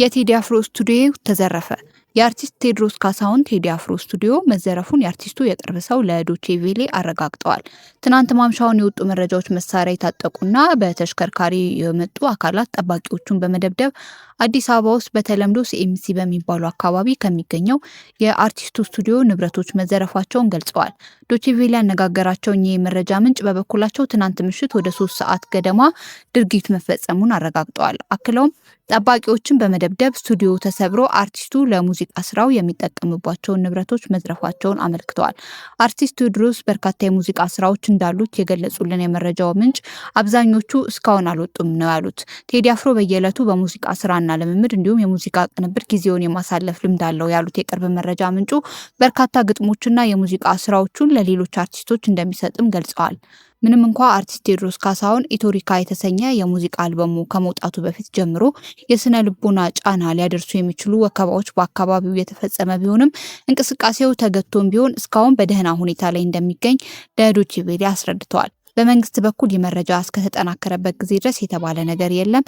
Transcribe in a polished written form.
የቴዲ አፍሮ ስቱዲዮ ተዘረፈ። የአርቲስት ቴዎድሮስ ካሳሁን ቴዲ አፍሮ ስቱዲዮ መዘረፉን የአርቲስቱ የቅርብ ሰው ለዶቼ ቬሌ አረጋግጠዋል። ትናንት ማምሻውን የወጡ መረጃዎች መሳሪያ የታጠቁና በተሽከርካሪ የመጡ አካላት ጠባቂዎቹን በመደብደብ አዲስ አበባ ውስጥ በተለምዶ ሲኤምሲ በሚባሉ አካባቢ ከሚገኘው የአርቲስቱ ስቱዲዮ ንብረቶች መዘረፋቸውን ገልጸዋል። ዶቼ ቬሌ ያነጋገራቸው እኚህ የመረጃ ምንጭ በበኩላቸው ትናንት ምሽት ወደ 3 ሰዓት ገደማ ድርጊት መፈጸሙን አረጋግጠዋል። አክለውም ጠባቂዎችን በመደብደብ ስቱዲዮ ተሰብሮ አርቲስቱ ለሙዚቃ ስራው የሚጠቀምባቸውን ንብረቶች መዝረፋቸውን አመልክተዋል። አርቲስት ቴዎድሮስ በርካታ የሙዚቃ ስራዎች እንዳሉት የገለጹልን የመረጃው ምንጭ አብዛኞቹ እስካሁን አልወጡም ነው ያሉት። ቴዲ አፍሮ በየዕለቱ በሙዚቃ ስራና ልምምድ እንዲሁም የሙዚቃ ቅንብር ጊዜውን የማሳለፍ ልምድ አለው ያሉት የቅርብ መረጃ ምንጩ በርካታ ግጥሞችና የሙዚቃ ስራዎቹን ለሌሎች አርቲስቶች እንደሚሰጥም ገልጸዋል። ምንም እንኳ አርቲስት ቴዎድሮስ ካሳሁን ኢቶሪካ የተሰኘ የሙዚቃ አልበሙ ከመውጣቱ በፊት ጀምሮ የስነ ልቦና ጫና ሊያደርሱ የሚችሉ ወከባዎች በአካባቢው የተፈጸመ ቢሆንም እንቅስቃሴው ተገቶም ቢሆን እስካሁን በደህና ሁኔታ ላይ እንደሚገኝ ለዶቼ ቬሌ አስረድተዋል። በመንግስት በኩል የመረጃ እስከተጠናከረበት ጊዜ ድረስ የተባለ ነገር የለም።